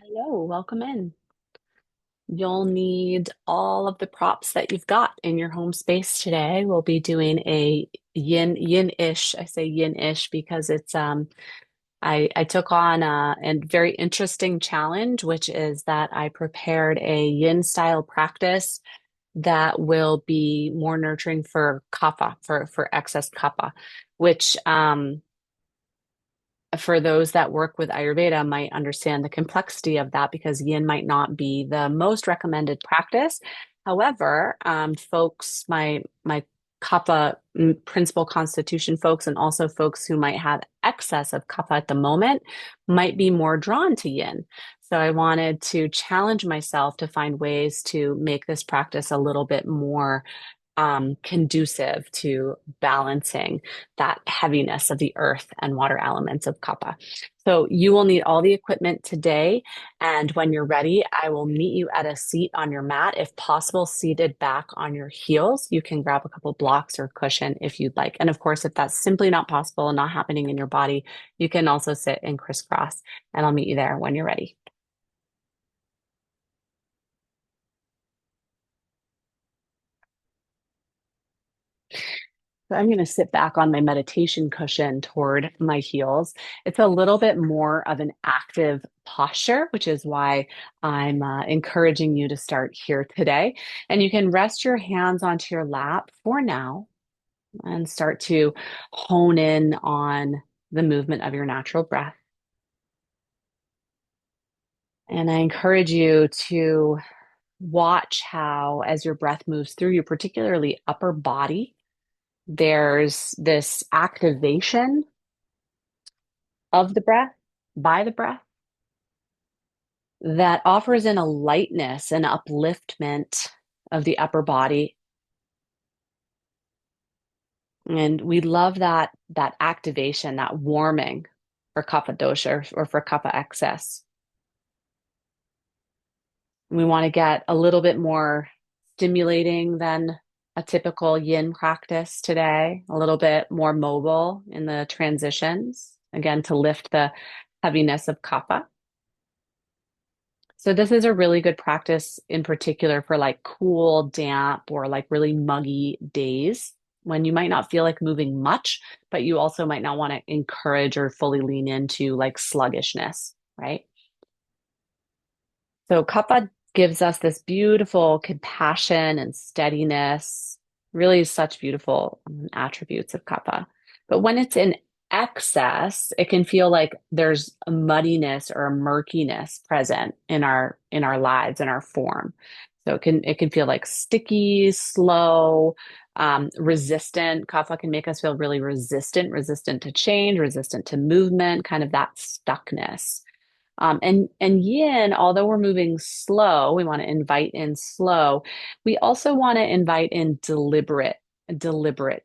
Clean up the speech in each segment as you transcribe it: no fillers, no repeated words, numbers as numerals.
Hello, welcome in. You'll need all of the props that you've got in your home space today. We'll be doing a yin-ish. I say yin-ish because I took on a very interesting challenge, which is that I prepared a yin style practice that will be more nurturing for kapha, for excess kapha, which for those that work with Ayurveda might understand the complexity of that because yin might not be the most recommended practice. However, folks, my kapha principal constitution folks, and also folks who might have excess of kapha at the moment, might be more drawn to yin. So I wanted to challenge myself to find ways to make this practice a little bit more conducive to balancing that heaviness of the earth and water elements of Kapha. So you will need all the equipment today. And when you're ready, I will meet you at a seat on your mat, if possible, seated back on your heels. You can grab a couple blocks or cushion if you'd like. And of course, if that's simply not possible and not happening in your body, you can also sit in crisscross, and I'll meet you there when you're ready. So I'm going to sit back on my meditation cushion toward my heels. It's a little bit more of an active posture, which is why I'm encouraging you to start here today. And you can rest your hands onto your lap for now and start to hone in on the movement of your natural breath. And I encourage you to watch how, as your breath moves through your particularly upper body, there's this activation of the breath, by the breath, that offers in a lightness and upliftment of the upper body. And we love that activation, that warming for kapha dosha or for kapha excess. We want to get a little bit more stimulating than a typical yin practice today, a little bit more mobile in the transitions, again, to lift the heaviness of kapha. So this is a really good practice in particular for like cool, damp, or like really muggy days when you might not feel like moving much, but you also might not want to encourage or fully lean into like sluggishness, right? So Kapha gives us this beautiful compassion and steadiness, really such beautiful attributes of Kapha. But when it's in excess, it can feel like there's a muddiness or a murkiness present in our lives, in our form. So it can feel like sticky, slow, resistant. Kapha can make us feel really resistant to change, resistant to movement, kind of that stuckness. And yin, although we're moving slow, we want to invite in slow. We also want to invite in deliberate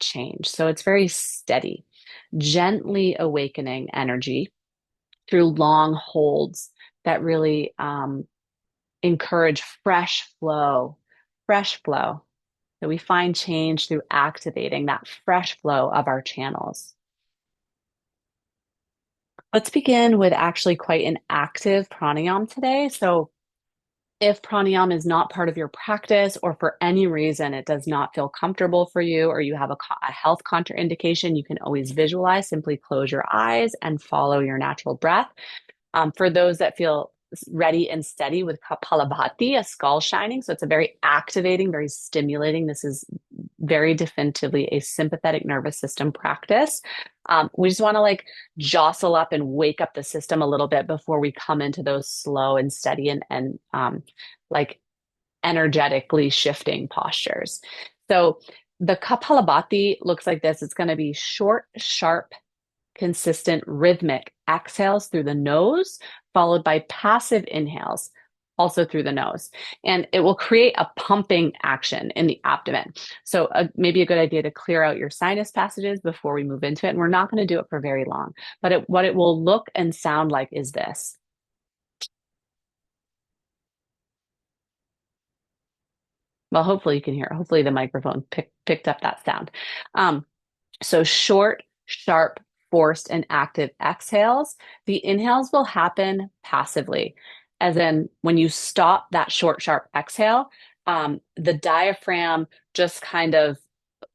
change. So it's very steady, gently awakening energy through long holds that really encourage fresh flow. So we find change through activating that fresh flow of our channels. Let's begin with actually quite an active pranayam today. So if pranayama is not part of your practice, or for any reason it does not feel comfortable for you, or you have a health contraindication, you can always visualize. Simply close your eyes and follow your natural breath. For those that feel ready and steady with Kapalabhati, a skull shining. So it's a very activating, very stimulating. This is very definitively a sympathetic nervous system practice. We just want to like jostle up and wake up the system a little bit before we come into those slow and steady and like energetically shifting postures. So the Kapalabhati looks like this. It's going to be short, sharp, consistent rhythmic exhales through the nose, followed by passive inhales, also through the nose. And it will create a pumping action in the abdomen. So maybe a good idea to clear out your sinus passages before we move into it. And we're not going to do it for very long, but what it will look and sound like is this. Well, hopefully you can hear. Hopefully the microphone picked up that sound. Um, So short, sharp, forced, and active exhales. The inhales will happen passively. As in, when you stop that short, sharp exhale, the diaphragm just kind of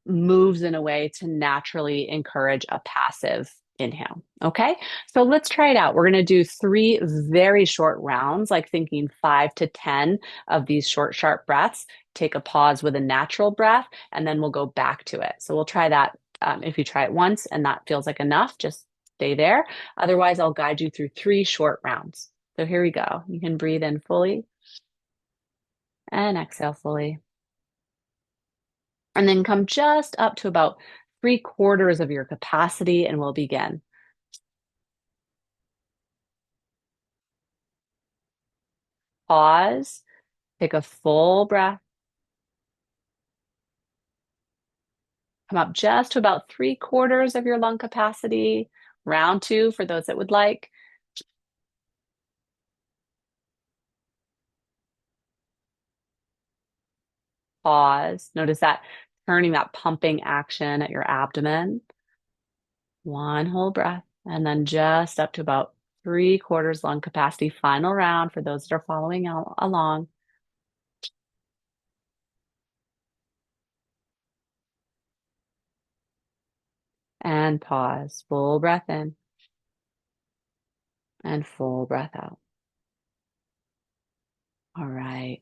moves in a way to naturally encourage a passive inhale. Okay, so let's try it out. We're going to do three very short rounds, like thinking 5 to 10 of these short, sharp breaths. Take a pause with a natural breath, and then we'll go back to it. So we'll try that. If you try it once and that feels like enough, just stay there. Otherwise, I'll guide you through three short rounds. So here we go. You can breathe in fully and exhale fully. And then come just up to about 3/4 of your capacity, and we'll begin. Pause, take a full breath, come up just to about 3/4 of your lung capacity. Round two for those that would like. Pause. Notice that turning that pumping action at your abdomen. One whole breath, and then just up to about 3/4 lung capacity. Final round for those that are following along. And pause. Full breath in and full breath out. All right.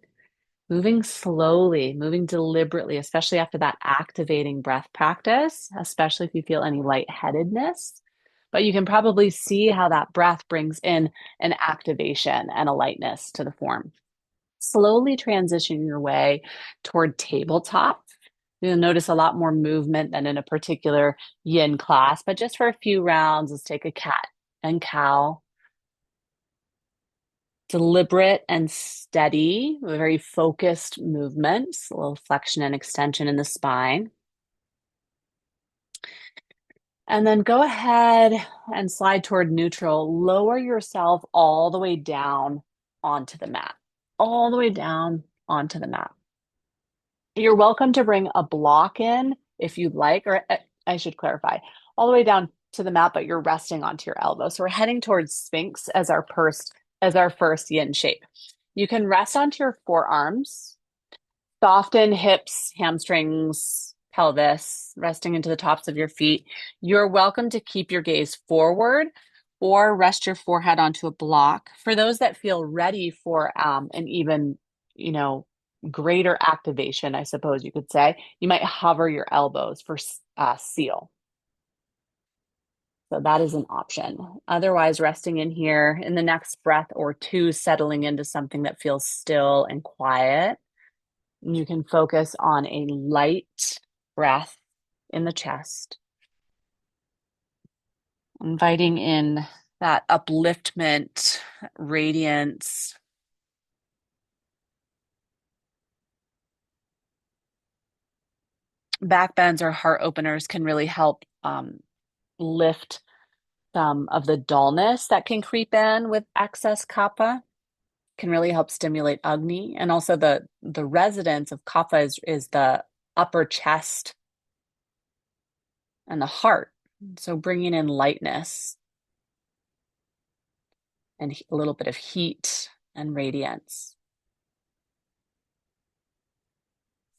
Moving slowly, moving deliberately, especially after that activating breath practice, especially if you feel any lightheadedness. But you can probably see how that breath brings in an activation and a lightness to the form. Slowly transition your way toward tabletop. You'll notice a lot more movement than in a particular yin class, but just for a few rounds, let's take a cat and cow. Deliberate and steady, very focused movements, a little flexion and extension in the spine. And then go ahead and slide toward neutral. Lower yourself all the way down onto the mat, all the way down onto the mat. You're welcome to bring a block in if you'd like, or I should clarify, all the way down to the mat, but you're resting onto your elbow. So we're heading towards Sphinx as our first yin shape. You can rest onto your forearms, soften hips, hamstrings, pelvis, resting into the tops of your feet. You're welcome to keep your gaze forward or rest your forehead onto a block. For those that feel ready for an even, you know, greater activation, I suppose you could say, you might hover your elbows for seal. So that is an option. Otherwise, resting in here in the next breath or two, settling into something that feels still and quiet. You can focus on a light breath in the chest, inviting in that upliftment, radiance. Back bends or heart openers can really help lift some of the dullness that can creep in with excess kapha. Can really help stimulate Agni, and also the residence of Kapha is the upper chest and the heart. So bringing in lightness and a little bit of heat and radiance,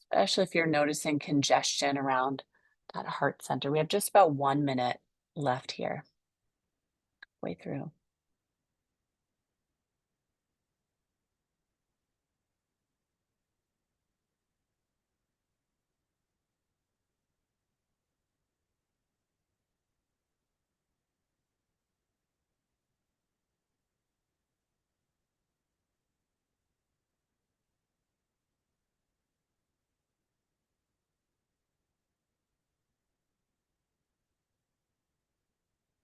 especially if you're noticing congestion around that heart center. We have just about 1 minute left here, way through.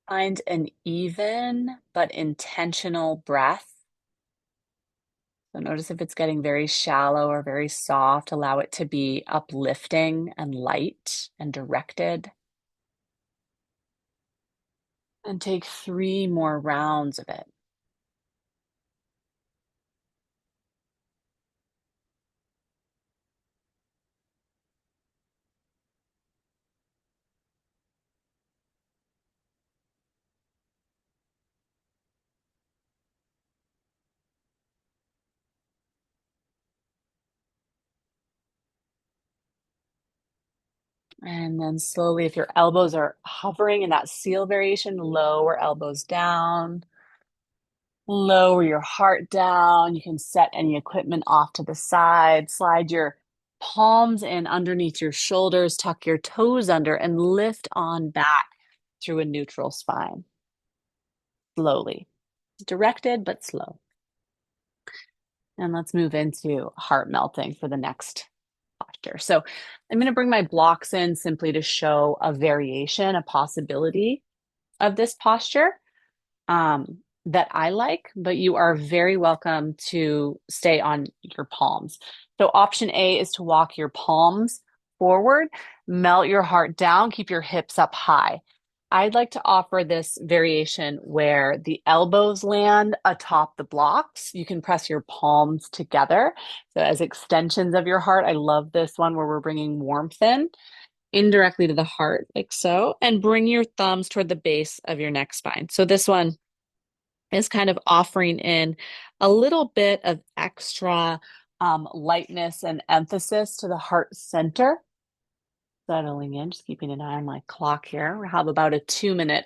Find an even but intentional breath. So notice if it's getting very shallow or very soft, allow it to be uplifting and light and directed. And take 3 more rounds of it. And then slowly, if your elbows are hovering in that seal variation, lower elbows down, lower your heart down. You can set any equipment off to the side, slide your palms in underneath your shoulders, tuck your toes under, and lift on back through a neutral spine. Slowly, directed but slow. And let's move into heart melting for the next posture. So I'm going to bring my blocks in simply to show a variation, a possibility of this posture that I like, but you are very welcome to stay on your palms. So option A is to walk your palms forward, melt your heart down, keep your hips up high. I'd like to offer this variation where the elbows land atop the blocks. You can press your palms together. So as extensions of your heart, I love this one where we're bringing warmth in indirectly to the heart, like so, and bring your thumbs toward the base of your neck spine. So this one is kind of offering in a little bit of extra lightness and emphasis to the heart center. Settling in, just keeping an eye on my clock here. We have about a 2-minute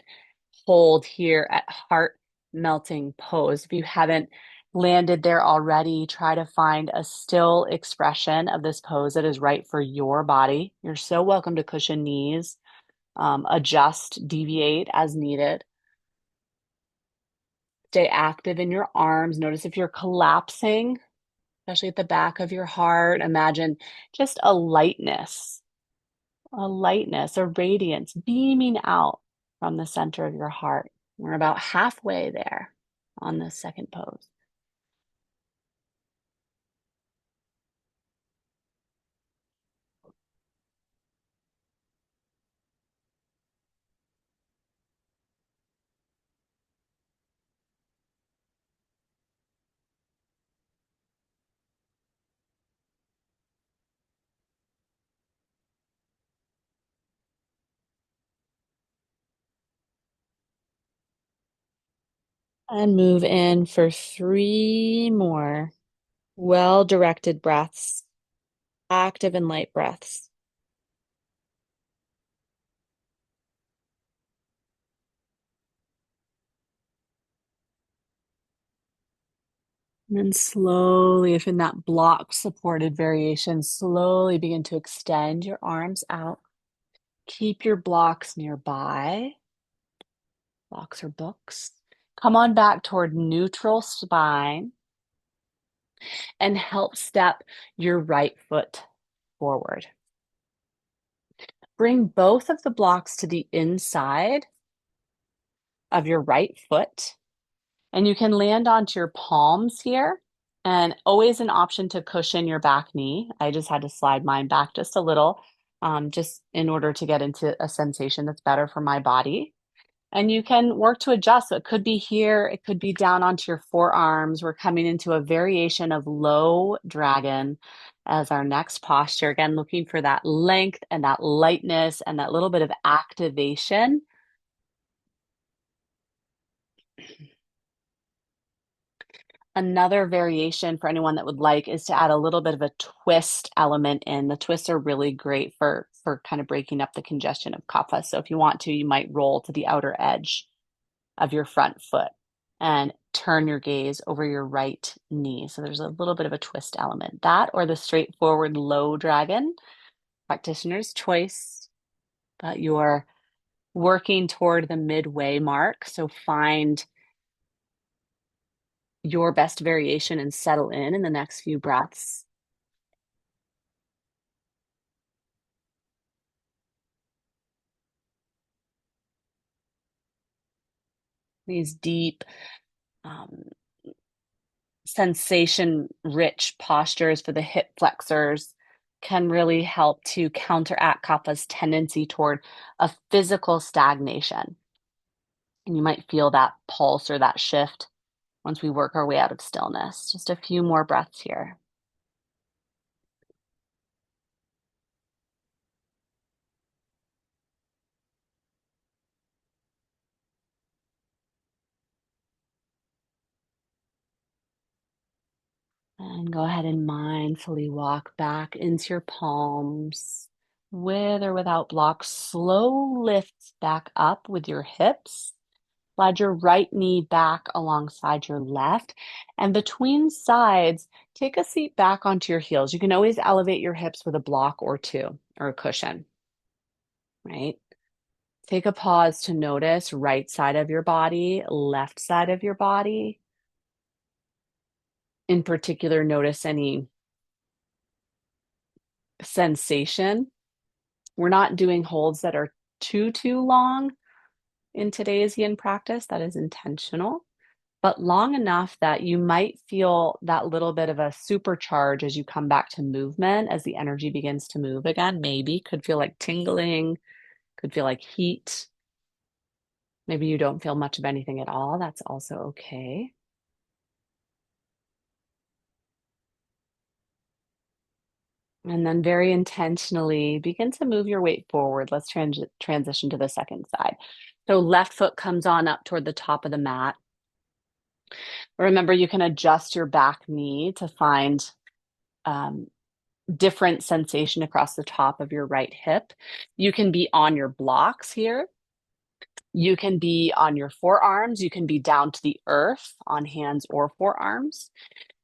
hold here at heart melting pose. If you haven't landed there already, try to find a still expression of this pose that is right for your body. You're so welcome to cushion knees, adjust, deviate as needed. Stay active in your arms. Notice if you're collapsing, especially at the back of your heart. Imagine just a lightness, a radiance beaming out from the center of your heart. We're about halfway there on this second pose. And move in for 3 more well-directed breaths, active and light breaths. And then slowly, if in that block supported variation, slowly begin to extend your arms out. Keep your blocks nearby. Blocks or books. Come on back toward neutral spine and help step your right foot forward. Bring both of the blocks to the inside of your right foot, and you can land onto your palms here. And always an option to cushion your back knee. I just had to slide mine back just a little, just in order to get into a sensation that's better for my body. And you can work to adjust. So it could be here, it could be down onto your forearms. We're coming into a variation of low dragon as our next posture. Again, looking for that length and that lightness and that little bit of activation. Another variation for anyone that would like is to add a little bit of a twist element in. The twists are really great for kind of breaking up the congestion of kapha. So if you want to, you might roll to the outer edge of your front foot and turn your gaze over your right knee. So there's a little bit of a twist element. That or the straightforward low dragon, practitioner's choice, but you're working toward the midway mark. So find your best variation and settle in the next few breaths. These deep, um, sensation rich postures for the hip flexors can really help to counteract kapha's tendency toward a physical stagnation. And you might feel that pulse or that shift once we work our way out of stillness. Just a few more breaths here. And go ahead and mindfully walk back into your palms. with or without blocks. Slow lifts back up with your hips. Slide your right knee back alongside your left. And between sides, take a seat back onto your heels. You can always elevate your hips with a block or two or a cushion, right? Take a pause to notice right side of your body, left side of your body. In particular, notice any sensation. We're not doing holds that are too long in today's yin practice. That is intentional, but long enough that you might feel that little bit of a supercharge as you come back to movement, as the energy begins to move again. Maybe could feel like tingling, could feel like heat. Maybe you don't feel much of anything at all. That's also okay. And then very intentionally begin to move your weight forward. Let's transition to the second side. So left foot comes on up toward the top of the mat. Remember, you can adjust your back knee to find um, different sensation across the top of your right hip. You can be on your blocks here. You can be on your forearms. You can be down to the earth on hands or forearms.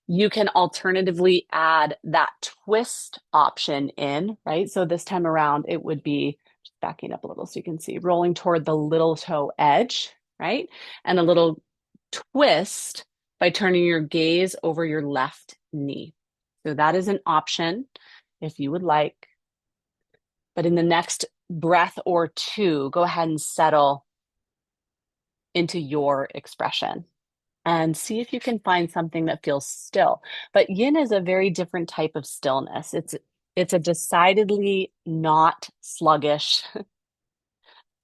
You can alternatively add that twist option in, right? So this time around, it would be just backing up a little so you can see, rolling toward the little toe edge, right? And a little twist by turning your gaze over your left knee. So that is an option if you would like. But in the next breath or two, go ahead and settle into your expression and see if you can find something that feels still. But yin is a very different type of stillness. It's a decidedly not sluggish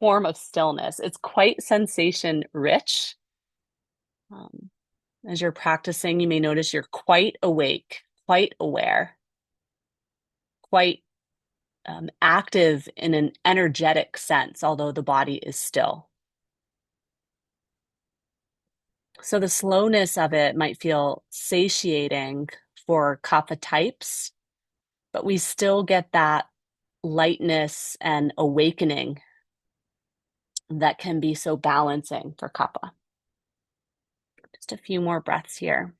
form of stillness. It's quite sensation rich. As you're practicing, you may notice you're quite awake, quite aware, quite active in an energetic sense, although the body is still. So the slowness of it might feel satiating for Kapha types, but we still get that lightness and awakening that can be so balancing for Kapha. Just a few more breaths here.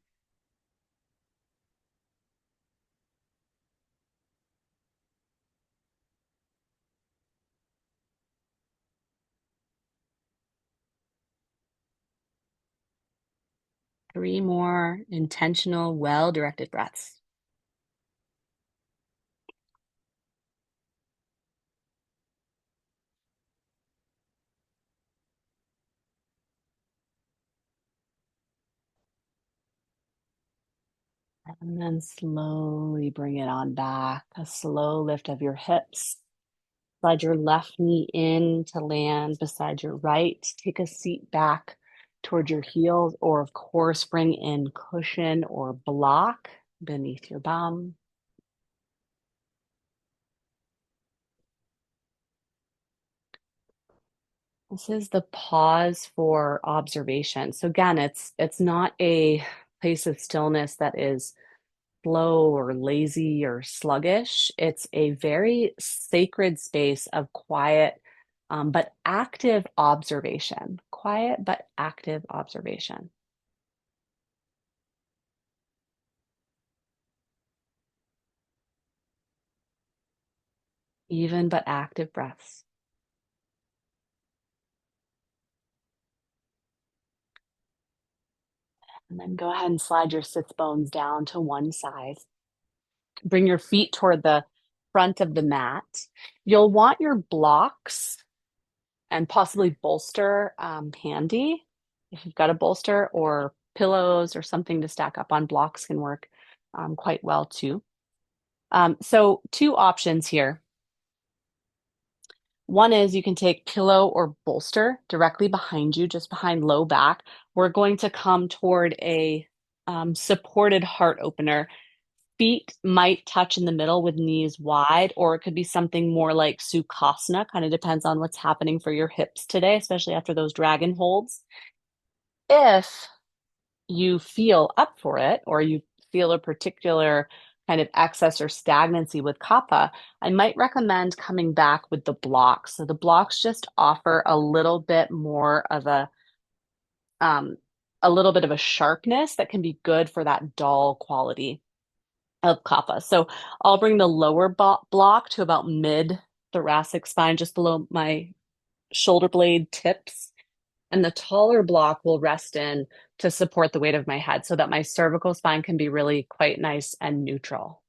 Three more intentional, well-directed breaths. And then slowly bring it on back. A slow lift of your hips. Slide your left knee in to land beside your right. Take a seat back toward your heels, or of course, bring in cushion or block beneath your bum. This is the pause for observation. So again, it's not a place of stillness that is slow or lazy or sluggish. It's a very sacred space of quiet, but active observation. Quiet, but active observation. Even but active breaths. And then go ahead and slide your sits bones down to one side. Bring your feet toward the front of the mat. You'll want your blocks and possibly bolster handy. If you've got a bolster or pillows or something to stack up on, blocks can work quite well too. So two options here. One is you can take pillow or bolster directly behind you, just behind low back. We're going to come toward a supported heart opener. Feet might touch in the middle with knees wide, or it could be something more like Sukhasana. Kind of depends on what's happening for your hips today, especially after those dragon holds. If you feel up for it, or you feel a particular kind of excess or stagnancy with kapha, I might recommend coming back with the blocks. So the blocks just offer um, a little bit of a sharpness that can be good for that dull quality of kapha. So I'll bring the lower block to about mid thoracic spine, just below my shoulder blade tips. And the taller block will rest in to support the weight of my head so that my cervical spine can be really quite nice and neutral.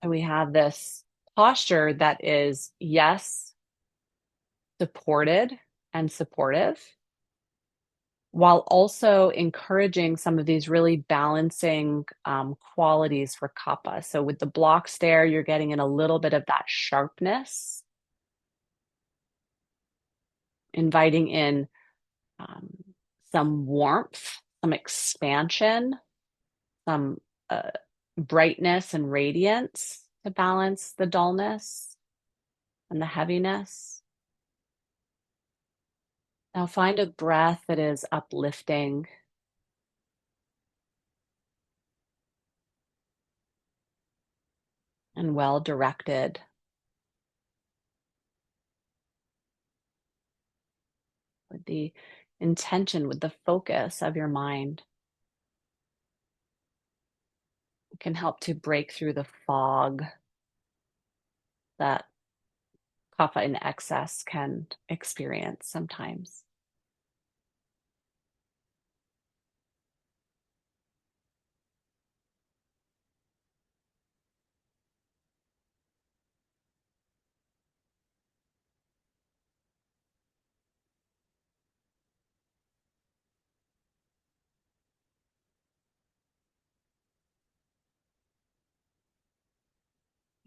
And we have this posture that is, yes, supported and supportive, while also encouraging some of these really balancing qualities for kapha. So with the blocks there, you're getting in a little bit of that sharpness, inviting in um, some warmth, some expansion, some uh, brightness and radiance to balance the dullness and the heaviness. Now find a breath that is uplifting and well directed with the intention, with the focus of your mind. It can help to break through the fog that kapha in excess can experience sometimes.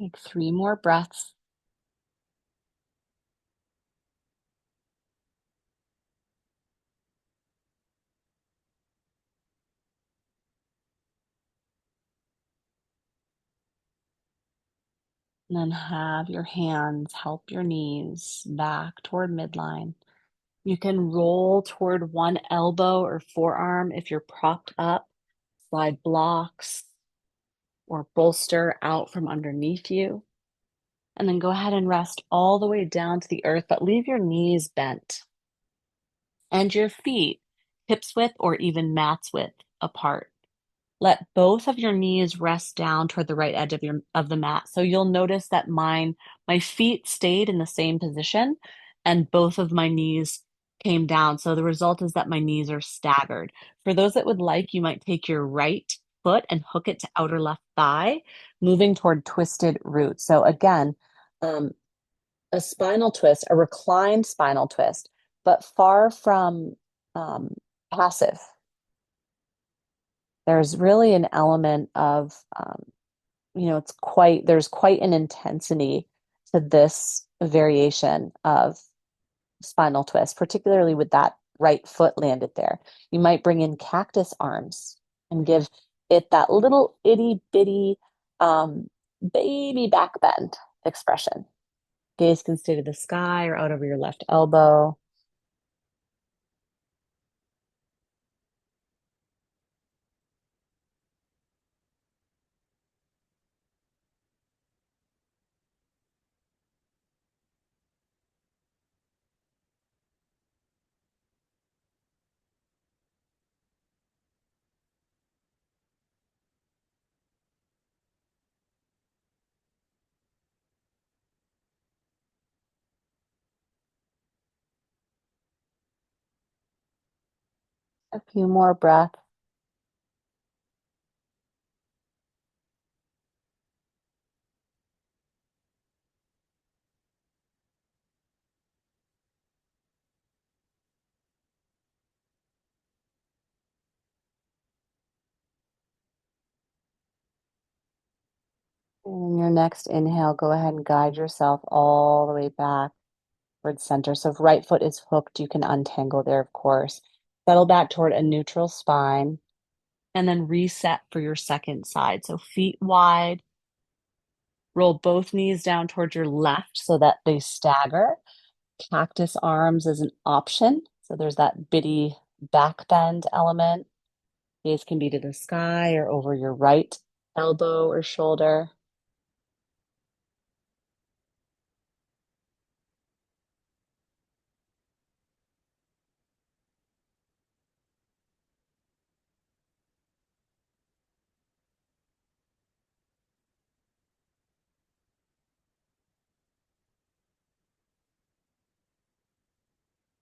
Take 3 more breaths. And then have your hands help your knees back toward midline. You can roll toward one elbow or forearm if you're propped up, slide blocks or bolster out from underneath you. And then go ahead and rest all the way down to the earth, but leave your knees bent and your feet hips width or even mat's width apart. Let both of your knees rest down toward the right edge of the mat. So you'll notice that my feet stayed in the same position and both of my knees came down. So the result is that my knees are staggered. For those that would like, you might take your right foot and hook it to outer left thigh, moving toward twisted root. So again, um, a spinal twist, a reclined spinal twist, but far from um, passive. There's really an element of there's quite an intensity to this variation of spinal twist, particularly with that right foot landed there. You might bring in cactus arms and give it that little itty bitty baby back bend expression. Gaze can stay to the sky or out over your left elbow. A few more breaths. And in your next inhale, go ahead and guide yourself all the way back towards center. So if right foot is hooked, you can untangle there, of course. Settle back toward a neutral spine and then reset for your second side. So feet wide, roll both knees down towards your left so that they stagger. Cactus arms is an option. So there's that bitty back bend element. Gaze can be to the sky or over your right elbow or shoulder.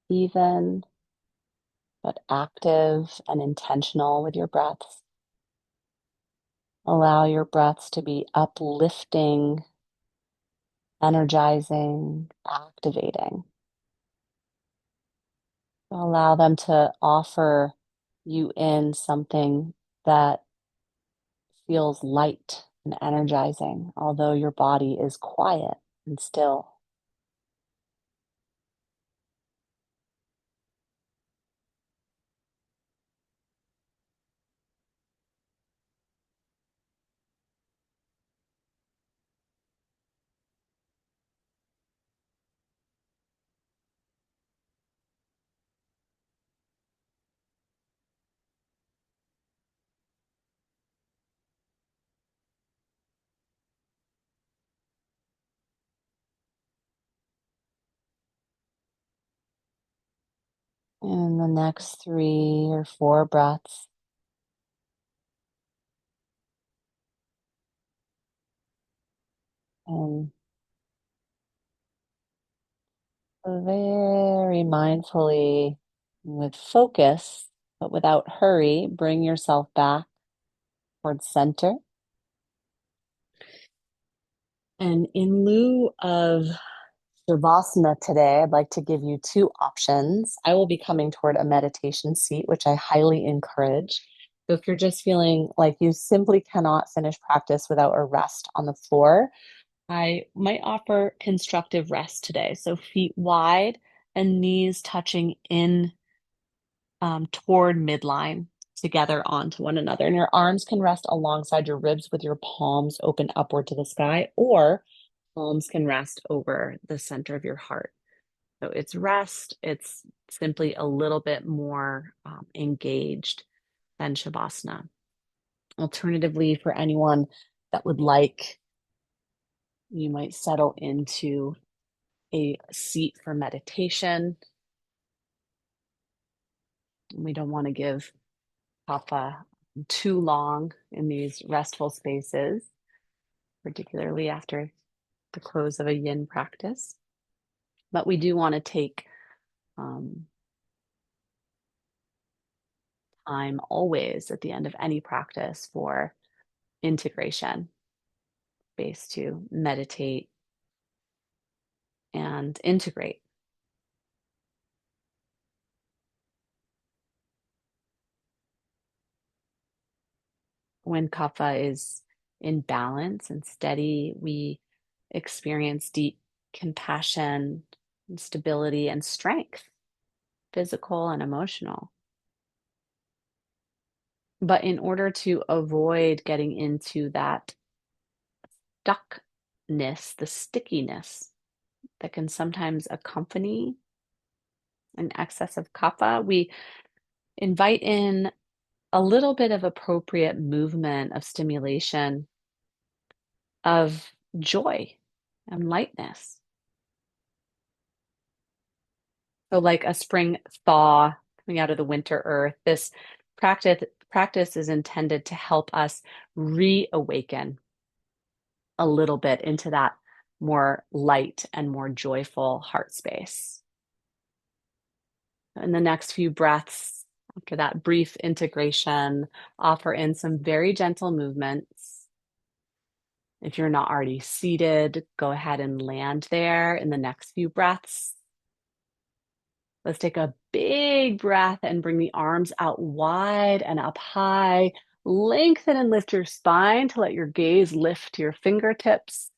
Even but active and intentional with your breaths. Allow your breaths to be uplifting, energizing, activating. Allow them to offer you in something that feels light and energizing, although your body is quiet and still. In the next 3 or 4 breaths, and very mindfully, with focus, but without hurry, bring yourself back towards center. And in lieu of Shavasana today, I'd like to give you 2 options. I will be coming toward a meditation seat, which I highly encourage. So if you're just feeling like you simply cannot finish practice without a rest on the floor, I might offer constructive rest today. So feet wide and knees touching in toward midline together onto one another. And your arms can rest alongside your ribs with your palms open upward to the sky, or palms can rest over the center of your heart. So it's rest, it's simply a little bit more engaged than Shavasana. Alternatively, for anyone that would like, you might settle into a seat for meditation. We don't want to give Kapha too long in these restful spaces, particularly after the close of a yin practice. But we do want to take um, time always at the end of any practice for integration, space to meditate and integrate. When Kapha is in balance and steady, we experience deep compassion, and stability, and strength, physical and emotional. But in order to avoid getting into that stuckness, the stickiness that can sometimes accompany an excess of kapha, we invite in a little bit of appropriate movement of stimulation, of joy and lightness. So, like a spring thaw coming out of the winter earth, this practice is intended to help us reawaken a little bit into that more light and more joyful heart space. In the next few breaths, after that brief integration, offer in some very gentle movements. If you're not already seated, go ahead and land there in the next few breaths. Let's take a big breath and bring the arms out wide and up high. Lengthen and lift your spine to let your gaze lift to your fingertips.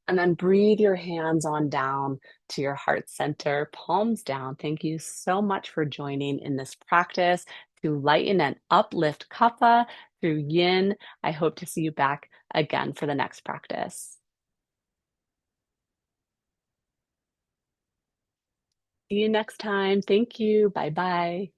And then breathe your hands on down to your heart center, palms down. Thank you so much for joining in this practice to lighten and uplift kapha through yin. I hope to see you back again for the next practice. See you next time. Thank you. Bye bye.